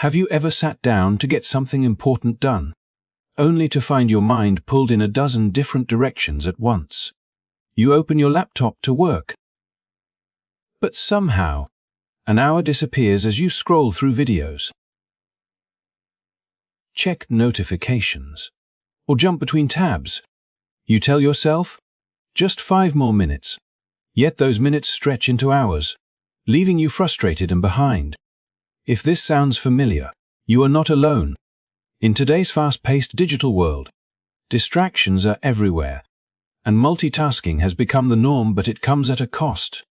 Have you ever sat down to get something important done, only to find your mind pulled in a dozen different directions at once? You open your laptop to work, but somehow, an hour disappears as you scroll through videos, check notifications, or jump between tabs. You tell yourself, just 5 more minutes. Yet those minutes stretch into hours, leaving you frustrated and behind. If this sounds familiar, you are not alone. In today's fast-paced digital world, distractions are everywhere, and multitasking has become the norm, but it comes at a cost.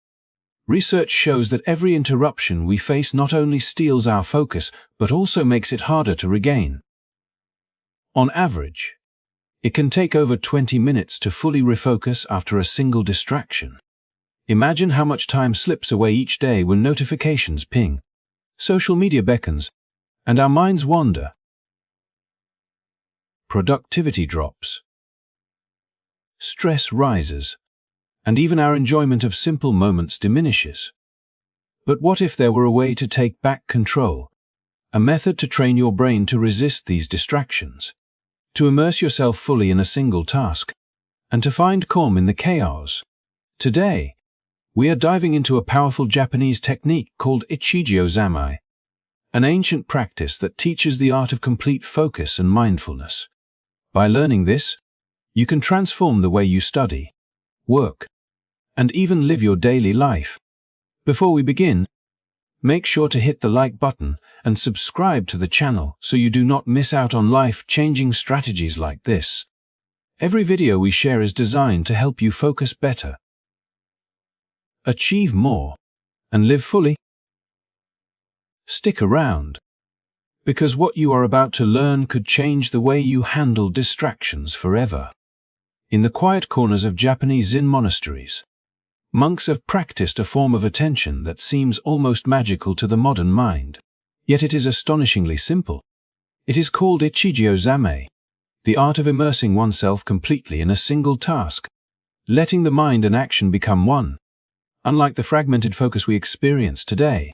Research shows that every interruption we face not only steals our focus, but also makes it harder to regain. On average, it can take over 20 minutes to fully refocus after a single distraction. Imagine how much time slips away each day when notifications ping, social media beckons, and our minds wander. Productivity drops, stress rises, and even our enjoyment of simple moments diminishes. But what if there were a way to take back control, a method to train your brain to resist these distractions, to immerse yourself fully in a single task, and to find calm in the chaos? Today, we are diving into a powerful Japanese technique called Ichigyo-Zammai, an ancient practice that teaches the art of complete focus and mindfulness. By learning this, you can transform the way you study, work, and even live your daily life. Before we begin, make sure to hit the like button and subscribe to the channel so you do not miss out on life-changing strategies like this. Every video we share is designed to help you focus better, achieve more, and live fully. Stick around, because what you are about to learn could change the way you handle distractions forever. In the quiet corners of Japanese Zen monasteries, monks have practiced a form of attention that seems almost magical to the modern mind. Yet it is astonishingly simple. It is called Ichigyo-Zammai, the art of immersing oneself completely in a single task, letting the mind and action become one. Unlike the fragmented focus we experience today,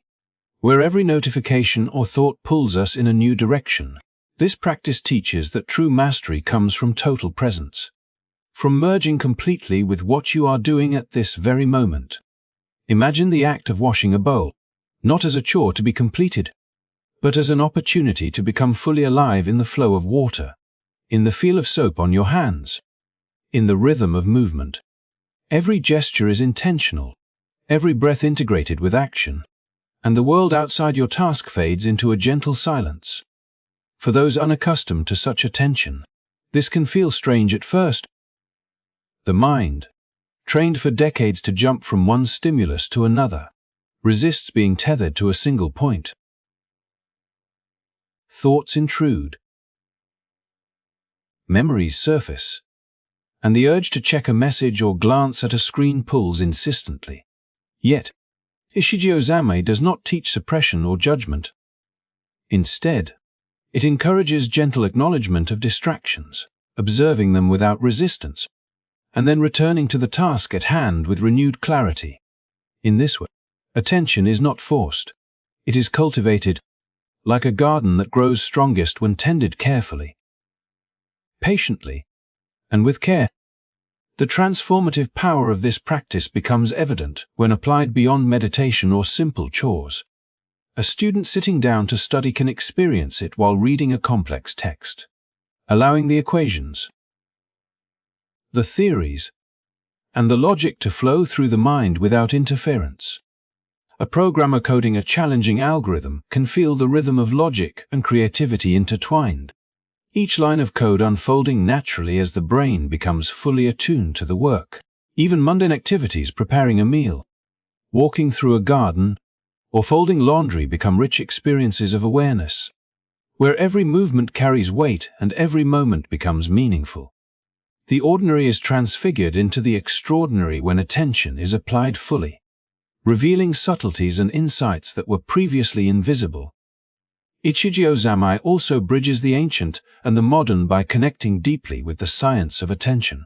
where every notification or thought pulls us in a new direction, this practice teaches that true mastery comes from total presence, from merging completely with what you are doing at this very moment. Imagine the act of washing a bowl, not as a chore to be completed, but as an opportunity to become fully alive in the flow of water, in the feel of soap on your hands, in the rhythm of movement. Every gesture is intentional, every breath integrated with action, and the world outside your task fades into a gentle silence. For those unaccustomed to such attention, this can feel strange at first. The mind, trained for decades to jump from one stimulus to another, resists being tethered to a single point. Thoughts intrude, memories surface, and the urge to check a message or glance at a screen pulls insistently. Yet, Ichigyo-Zammai does not teach suppression or judgment. Instead, it encourages gentle acknowledgement of distractions, observing them without resistance, and then returning to the task at hand with renewed clarity. In this way, attention is not forced. It is cultivated, like a garden that grows strongest when tended carefully, patiently, and with care. The transformative power of this practice becomes evident when applied beyond meditation or simple chores. A student sitting down to study can experience it while reading a complex text, allowing the equations, the theories, and the logic to flow through the mind without interference. A programmer coding a challenging algorithm can feel the rhythm of logic and creativity intertwined, each line of code unfolding naturally as the brain becomes fully attuned to the work. Even mundane activities, preparing a meal, walking through a garden, or folding laundry become rich experiences of awareness, where every movement carries weight and every moment becomes meaningful. The ordinary is transfigured into the extraordinary when attention is applied fully, revealing subtleties and insights that were previously invisible. Ichigyo-Zammai also bridges the ancient and the modern by connecting deeply with the science of attention.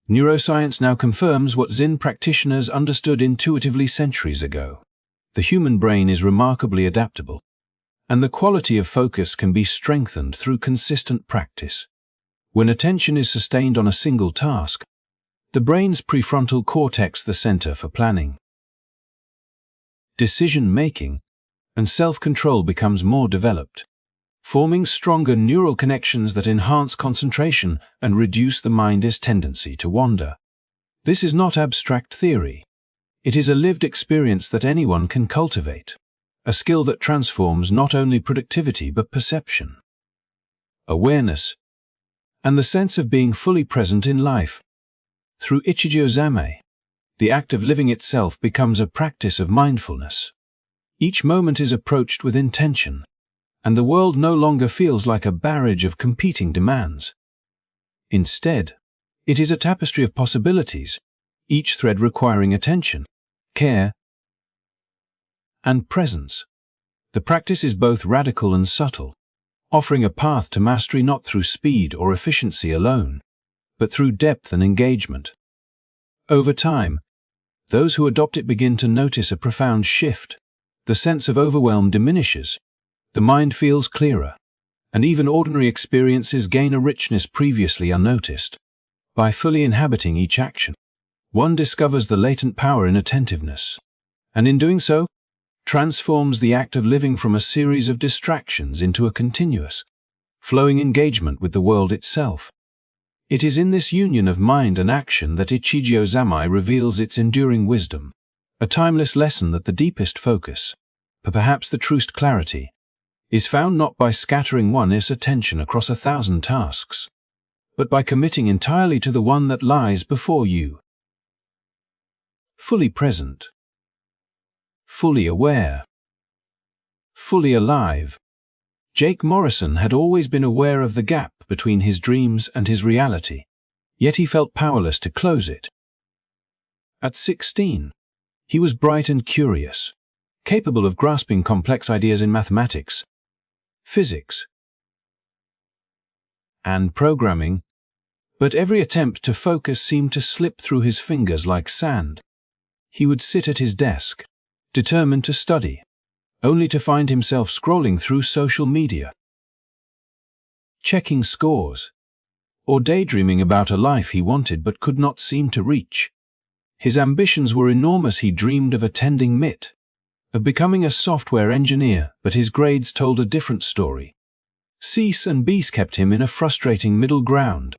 Neuroscience now confirms what Zen practitioners understood intuitively centuries ago. The human brain is remarkably adaptable, and the quality of focus can be strengthened through consistent practice. When attention is sustained on a single task, the brain's prefrontal cortex, the center for planning, decision-making, and self-control, becomes more developed, forming stronger neural connections that enhance concentration and reduce the mind's tendency to wander. This is not abstract theory. It is a lived experience that anyone can cultivate, a skill that transforms not only productivity but perception, awareness, and the sense of being fully present in life. Through Ichigyo-Zammai, the act of living itself becomes a practice of mindfulness. Each moment is approached with intention, and the world no longer feels like a barrage of competing demands. Instead, it is a tapestry of possibilities, each thread requiring attention, care, and presence. The practice is both radical and subtle, offering a path to mastery not through speed or efficiency alone, but through depth and engagement. Over time, those who adopt it begin to notice a profound shift. The sense of overwhelm diminishes, the mind feels clearer, and even ordinary experiences gain a richness previously unnoticed. By fully inhabiting each action, one discovers the latent power in attentiveness, and in doing so, transforms the act of living from a series of distractions into a continuous, flowing engagement with the world itself. It is in this union of mind and action that Ichigyo-Zammai reveals its enduring wisdom, a timeless lesson that the deepest focus, but perhaps the truest clarity, is found not by scattering one's attention across 1,000 tasks, but by committing entirely to the one that lies before you. Fully present, fully aware, fully alive. Jake Morrison had always been aware of the gap between his dreams and his reality, yet he felt powerless to close it. At 16, he was bright and curious, capable of grasping complex ideas in mathematics, physics, and programming, but every attempt to focus seemed to slip through his fingers like sand. He would sit at his desk, determined to study, only to find himself scrolling through social media, checking scores, or daydreaming about a life he wanted but could not seem to reach. His ambitions were enormous. He dreamed of attending MIT, of becoming a software engineer, but his grades told a different story. C's and B's kept him in a frustrating middle ground,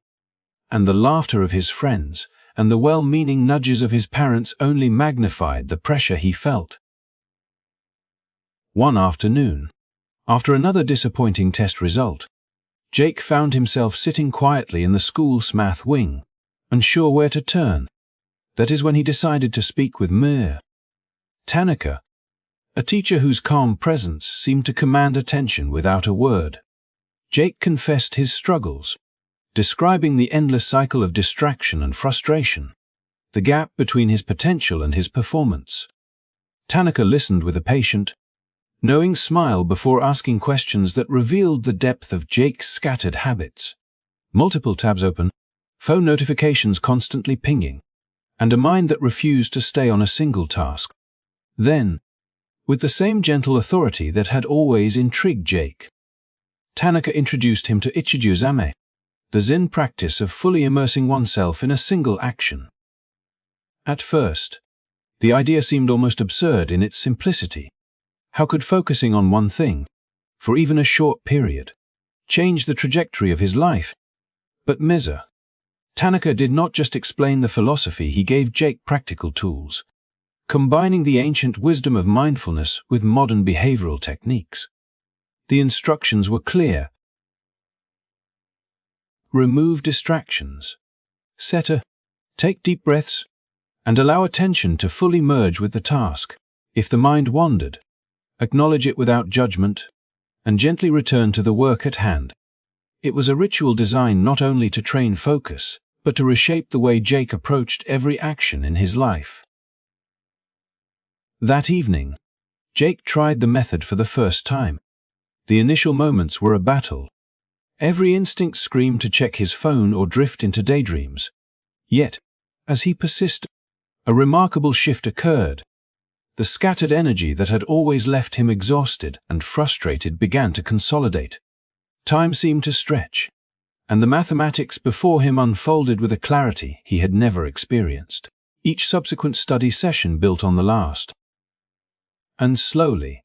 and the laughter of his friends and the well-meaning nudges of his parents only magnified the pressure he felt. One afternoon, after another disappointing test result, Jake found himself sitting quietly in the school's math wing, unsure where to turn. That is when he decided to speak with Ms. Tanaka, a teacher whose calm presence seemed to command attention without a word. Jake confessed his struggles, describing the endless cycle of distraction and frustration, the gap between his potential and his performance. Tanaka listened with a patient, knowing smile before asking questions that revealed the depth of Jake's scattered habits. Multiple tabs open, phone notifications constantly pinging, and a mind that refused to stay on a single task. Then, with the same gentle authority that had always intrigued Jake, Tanaka introduced him to Ichigyo-Zammai, the Zen practice of fully immersing oneself in a single action. At first, the idea seemed almost absurd in its simplicity. How could focusing on one thing, for even a short period, change the trajectory of his life? But Ms. Tanaka did not just explain the philosophy, he gave Jake practical tools, combining the ancient wisdom of mindfulness with modern behavioral techniques. The instructions were clear. Remove distractions. Take deep breaths, and allow attention to fully merge with the task. If the mind wandered, acknowledge it without judgment, and gently return to the work at hand. It was a ritual designed not only to train focus, but to reshape the way Jake approached every action in his life. That evening, Jake tried the method for the first time. The initial moments were a battle. Every instinct screamed to check his phone or drift into daydreams. Yet, as he persisted, a remarkable shift occurred. The scattered energy that had always left him exhausted and frustrated began to consolidate. Time seemed to stretch, and the mathematics before him unfolded with a clarity he had never experienced. Each subsequent study session built on the last. And slowly,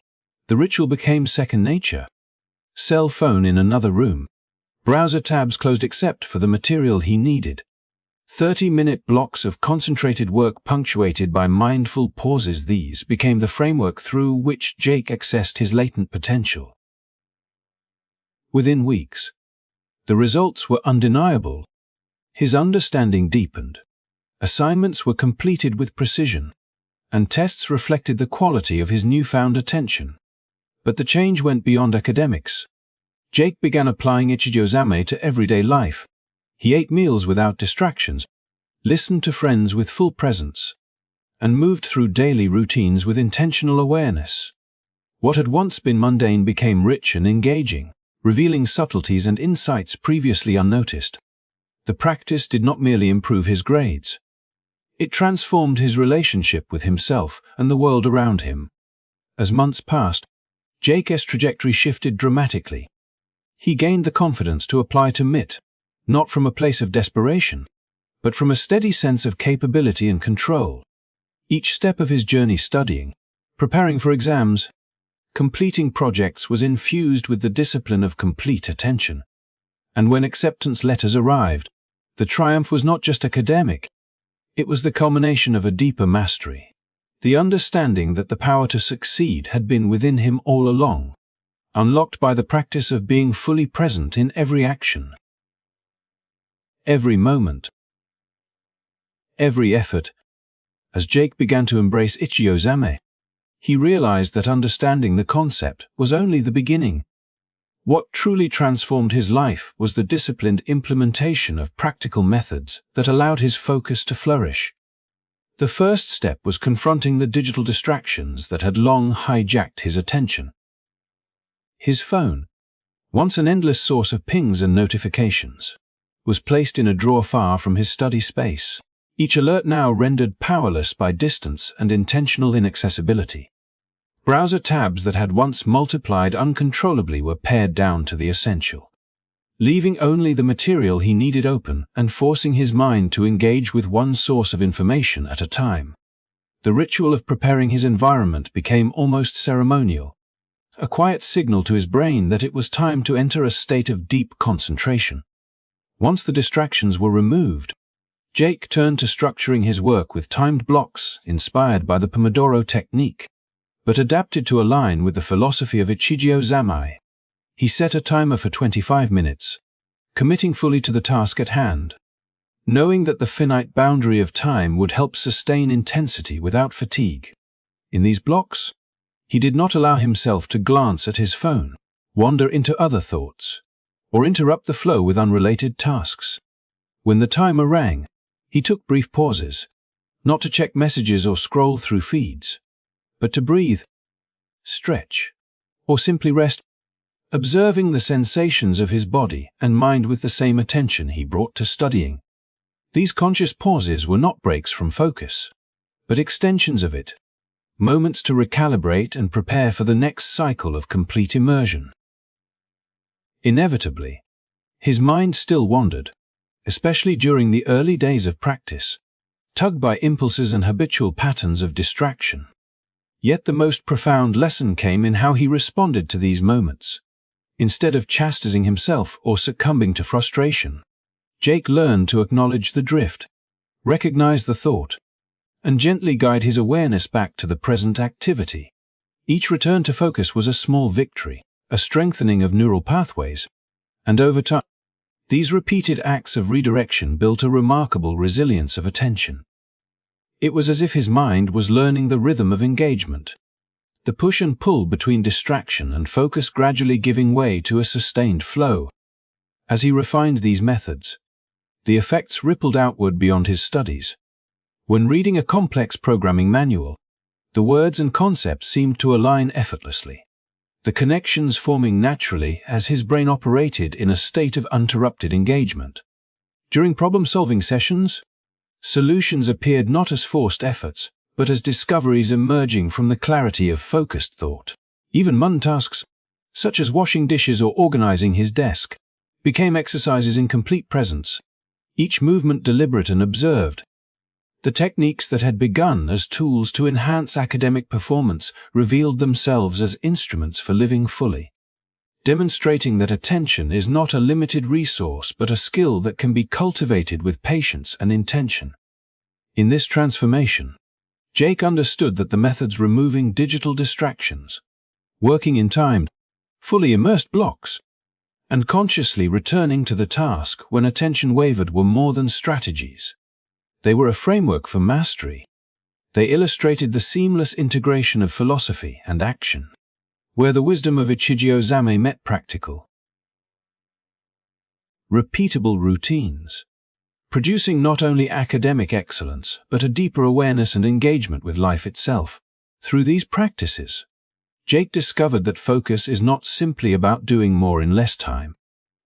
the ritual became second nature. Cell phone in another room. Browser tabs closed except for the material he needed. 30-minute blocks of concentrated work punctuated by mindful pauses. These became the framework through which Jake accessed his latent potential. Within weeks, the results were undeniable. His understanding deepened. Assignments were completed with precision, and tests reflected the quality of his newfound attention. But the change went beyond academics. Jake began applying Ichigyo-Zammai to everyday life. He ate meals without distractions, listened to friends with full presence, and moved through daily routines with intentional awareness. What had once been mundane became rich and engaging, revealing subtleties and insights previously unnoticed. The practice did not merely improve his grades. It transformed his relationship with himself and the world around him. As months passed, Jake's trajectory shifted dramatically. He gained the confidence to apply to MIT, not from a place of desperation, but from a steady sense of capability and control. Each step of his journey studying, preparing for exams, completing projects was infused with the discipline of complete attention. And when acceptance letters arrived, the triumph was not just academic, it was the culmination of a deeper mastery. The understanding that the power to succeed had been within him all along, unlocked by the practice of being fully present in every action. Every moment, every effort. As Jake began to embrace Ichigyo-Zammai, he realized that understanding the concept was only the beginning. What truly transformed his life was the disciplined implementation of practical methods that allowed his focus to flourish. The first step was confronting the digital distractions that had long hijacked his attention. His phone, once an endless source of pings and notifications, was placed in a drawer far from his study space, each alert now rendered powerless by distance and intentional inaccessibility. Browser tabs that had once multiplied uncontrollably were pared down to the essential, leaving only the material he needed open and forcing his mind to engage with one source of information at a time. The ritual of preparing his environment became almost ceremonial, a quiet signal to his brain that it was time to enter a state of deep concentration. Once the distractions were removed, Jake turned to structuring his work with timed blocks inspired by the Pomodoro technique, but adapted to align with the philosophy of Ichigyo-Zammai. He set a timer for 25 minutes, committing fully to the task at hand, knowing that the finite boundary of time would help sustain intensity without fatigue. In these blocks, he did not allow himself to glance at his phone, wander into other thoughts, or interrupt the flow with unrelated tasks. When the timer rang, he took brief pauses, not to check messages or scroll through feeds, but to breathe, stretch, or simply rest, observing the sensations of his body and mind with the same attention he brought to studying. These conscious pauses were not breaks from focus, but extensions of it, moments to recalibrate and prepare for the next cycle of complete immersion. Inevitably, his mind still wandered, especially during the early days of practice, tugged by impulses and habitual patterns of distraction. Yet the most profound lesson came in how he responded to these moments. Instead of chastising himself or succumbing to frustration, Jake learned to acknowledge the drift, recognize the thought, and gently guide his awareness back to the present activity. Each return to focus was a small victory, a strengthening of neural pathways, and over time, these repeated acts of redirection built a remarkable resilience of attention. It was as if his mind was learning the rhythm of engagement, the push and pull between distraction and focus gradually giving way to a sustained flow. As he refined these methods, the effects rippled outward beyond his studies. When reading a complex programming manual, the words and concepts seemed to align effortlessly, the connections forming naturally as his brain operated in a state of uninterrupted engagement. During problem-solving sessions, solutions appeared not as forced efforts, but as discoveries emerging from the clarity of focused thought. Even mundane tasks, such as washing dishes or organizing his desk, became exercises in complete presence, each movement deliberate and observed. The techniques that had begun as tools to enhance academic performance revealed themselves as instruments for living fully, demonstrating that attention is not a limited resource but a skill that can be cultivated with patience and intention. In this transformation, Jake understood that the methods removing digital distractions, working in timed, fully immersed blocks, and consciously returning to the task when attention wavered were more than strategies. They were a framework for mastery. They illustrated the seamless integration of philosophy and action, where the wisdom of Ichigyo-Zammai met practical, repeatable routines, producing not only academic excellence but a deeper awareness and engagement with life itself. Through these practices, Jake discovered that focus is not simply about doing more in less time.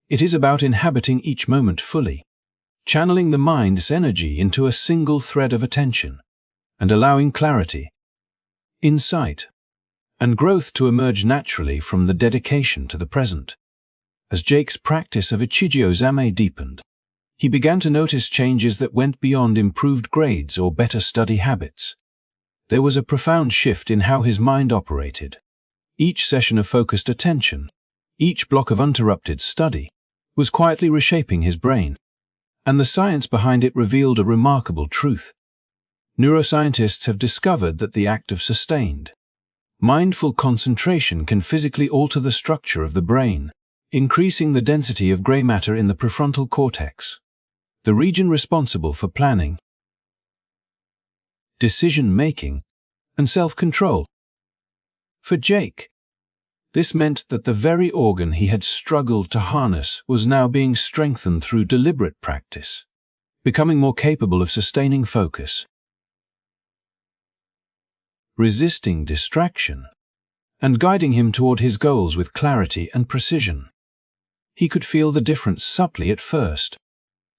It is about inhabiting each moment fully, channeling the mind's energy into a single thread of attention, and allowing clarity, insight, and growth to emerge naturally from the dedication to the present. As Jake's practice of Ichigyo-Zammai deepened, he began to notice changes that went beyond improved grades or better study habits. There was a profound shift in how his mind operated. Each session of focused attention, each block of uninterrupted study, was quietly reshaping his brain, and the science behind it revealed a remarkable truth. Neuroscientists have discovered that the act of sustained, mindful concentration can physically alter the structure of the brain, increasing the density of gray matter in the prefrontal cortex, the region responsible for planning, decision-making, and self-control. For Jake, this meant that the very organ he had struggled to harness was now being strengthened through deliberate practice, becoming more capable of sustaining focus, resisting distraction, and guiding him toward his goals with clarity and precision. He could feel the difference subtly at first.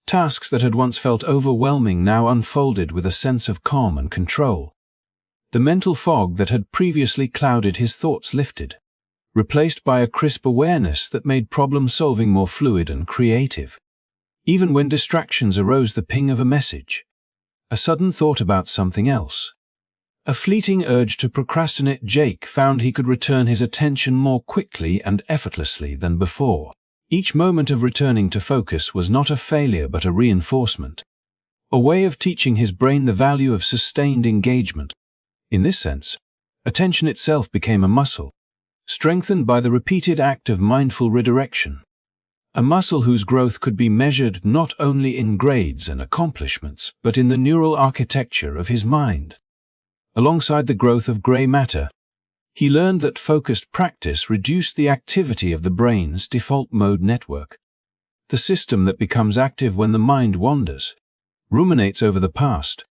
Tasks that had once felt overwhelming now unfolded with a sense of calm and control. The mental fog that had previously clouded his thoughts lifted, replaced by a crisp awareness that made problem-solving more fluid and creative. Even when distractions arose, the ping of a message, a sudden thought about something else, a fleeting urge to procrastinate, Jake found he could return his attention more quickly and effortlessly than before. Each moment of returning to focus was not a failure but a reinforcement, a way of teaching his brain the value of sustained engagement. In this sense, attention itself became a muscle, strengthened by the repeated act of mindful redirection, a muscle whose growth could be measured not only in grades and accomplishments but in the neural architecture of his mind. Alongside the growth of gray matter, he learned that focused practice reduced the activity of the brain's default mode network, the system that becomes active when the mind wanders, ruminates over the past,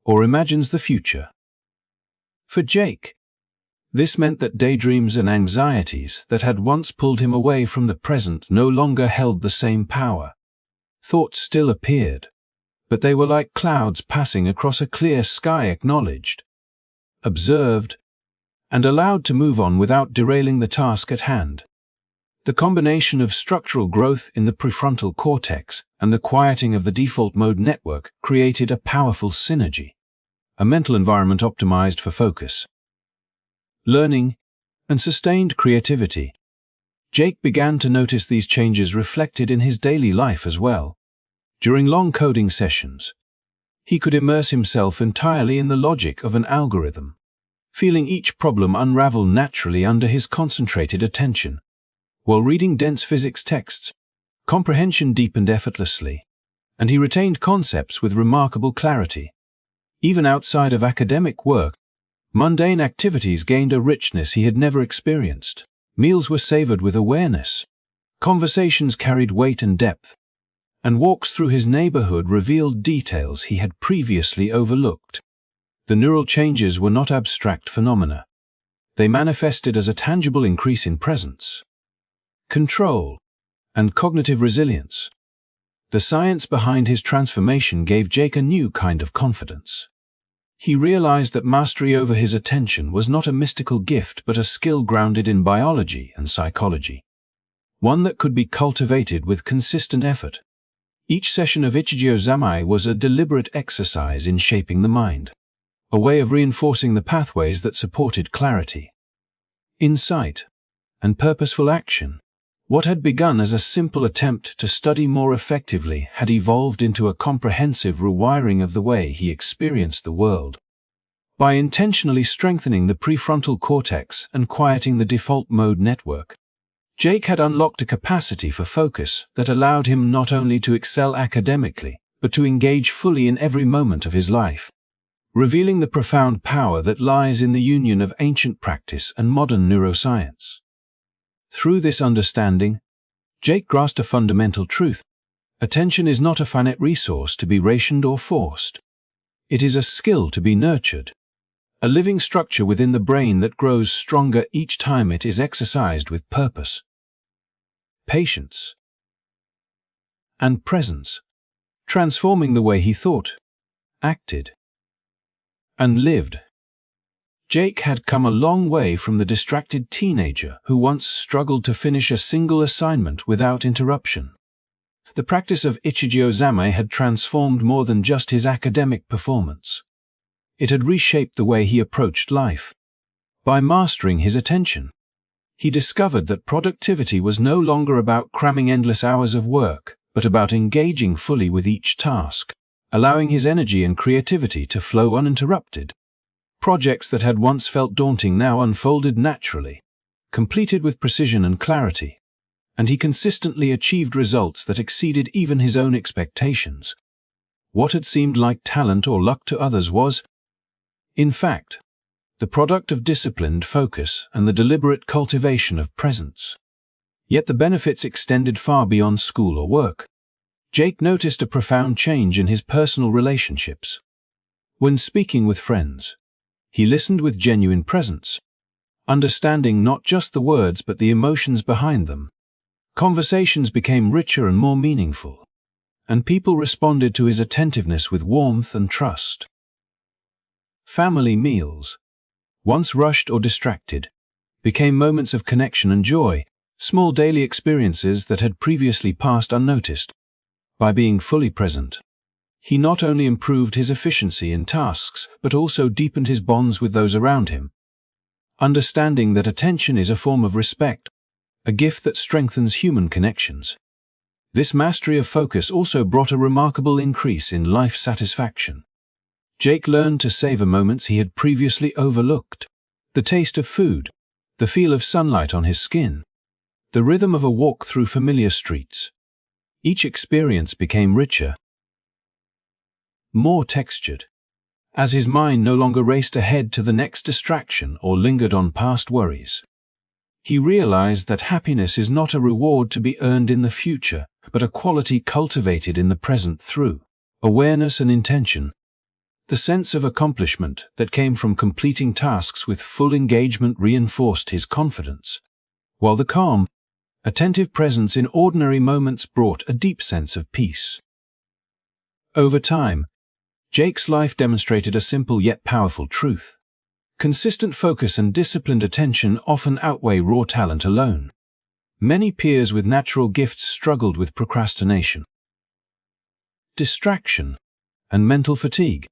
or imagines the future. For Jake, this meant that daydreams and anxieties that had once pulled him away from the present no longer held the same power. Thoughts still appeared, but they were like clouds passing across a clear sky, acknowledged, observed, and allowed to move on without derailing the task at hand. The combination of structural growth in the prefrontal cortex and the quieting of the default mode network created a powerful synergy, a mental environment optimized for focus, learning, and sustained creativity. Jake began to notice these changes reflected in his daily life as well. During long coding sessions, he could immerse himself entirely in the logic of an algorithm, feeling each problem unravel naturally under his concentrated attention. While reading dense physics texts, comprehension deepened effortlessly, and he retained concepts with remarkable clarity. Even outside of academic work, mundane activities gained a richness he had never experienced. Meals were savored with awareness, conversations carried weight and depth, and walks through his neighborhood revealed details he had previously overlooked. The neural changes were not abstract phenomena. They manifested as a tangible increase in presence, control, and cognitive resilience. The science behind his transformation gave Jake a new kind of confidence. He realized that mastery over his attention was not a mystical gift but a skill grounded in biology and psychology, one that could be cultivated with consistent effort. Each session of Ichigyo-Zammai was a deliberate exercise in shaping the mind, a way of reinforcing the pathways that supported clarity, insight, and purposeful action. What had begun as a simple attempt to study more effectively had evolved into a comprehensive rewiring of the way he experienced the world. By intentionally strengthening the prefrontal cortex and quieting the default mode network, Jake had unlocked a capacity for focus that allowed him not only to excel academically, but to engage fully in every moment of his life, revealing the profound power that lies in the union of ancient practice and modern neuroscience. Through this understanding, Jake grasped a fundamental truth. Attention is not a finite resource to be rationed or forced. It is a skill to be nurtured, a living structure within the brain that grows stronger each time it is exercised with purpose, patience, and presence, transforming the way he thought, acted, and lived. Jake had come a long way from the distracted teenager who once struggled to finish a single assignment without interruption. The practice of Ichigyo-Zammai had transformed more than just his academic performance. It had reshaped the way he approached life. By mastering his attention, he discovered that productivity was no longer about cramming endless hours of work, but about engaging fully with each task, allowing his energy and creativity to flow uninterrupted. Projects that had once felt daunting now unfolded naturally, completed with precision and clarity, and he consistently achieved results that exceeded even his own expectations. What had seemed like talent or luck to others was, in fact, the product of disciplined focus and the deliberate cultivation of presence. Yet the benefits extended far beyond school or work. Jake noticed a profound change in his personal relationships. When speaking with friends, he listened with genuine presence, understanding not just the words but the emotions behind them. Conversations became richer and more meaningful, and people responded to his attentiveness with warmth and trust. Family meals, once rushed or distracted, became moments of connection and joy, small daily experiences that had previously passed unnoticed. By being fully present, he not only improved his efficiency in tasks, but also deepened his bonds with those around him. Understanding that attention is a form of respect, a gift that strengthens human connections. This mastery of focus also brought a remarkable increase in life satisfaction. Jake learned to savor moments he had previously overlooked. The taste of food, the feel of sunlight on his skin, the rhythm of a walk through familiar streets. Each experience became richer, more textured, as his mind no longer raced ahead to the next distraction or lingered on past worries. He realized that happiness is not a reward to be earned in the future, but a quality cultivated in the present through awareness and intention. The sense of accomplishment that came from completing tasks with full engagement reinforced his confidence, while the calm, attentive presence in ordinary moments brought a deep sense of peace. Over time, Jake's life demonstrated a simple yet powerful truth. Consistent focus and disciplined attention often outweigh raw talent alone. Many peers with natural gifts struggled with procrastination, distraction, and mental fatigue,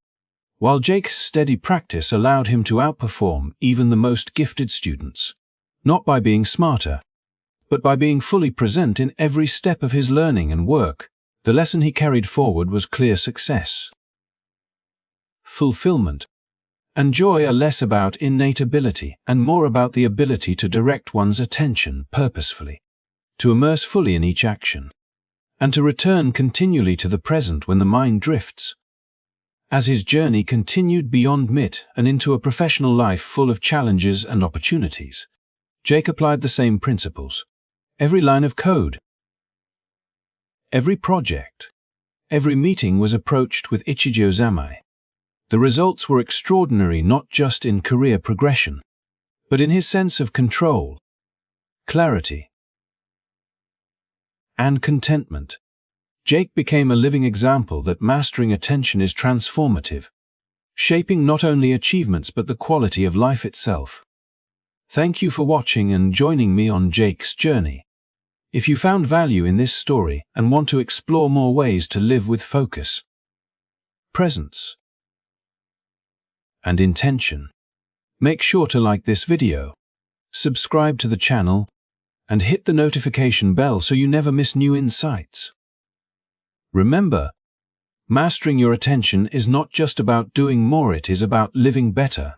while Jake's steady practice allowed him to outperform even the most gifted students, not by being smarter, but by being fully present in every step of his learning and work. The lesson he carried forward was clear: success, fulfillment, and joy are less about innate ability and more about the ability to direct one's attention purposefully, to immerse fully in each action, and to return continually to the present when the mind drifts. As his journey continued beyond MIT and into a professional life full of challenges and opportunities, Jake applied the same principles. Every line of code, every project, every meeting was approached with Ichigyo-Zammai. The results were extraordinary not just in career progression, but in his sense of control, clarity, and contentment. Jake became a living example that mastering attention is transformative. shaping not only achievements but the quality of life itself. Thank you for watching and joining me on Jake's journey. If you found value in this story and want to explore more ways to live with focus, presence, and intention, make sure to like this video, subscribe to the channel, and hit the notification bell so you never miss new insights. Remember, mastering your attention is not just about doing more, it is about living better.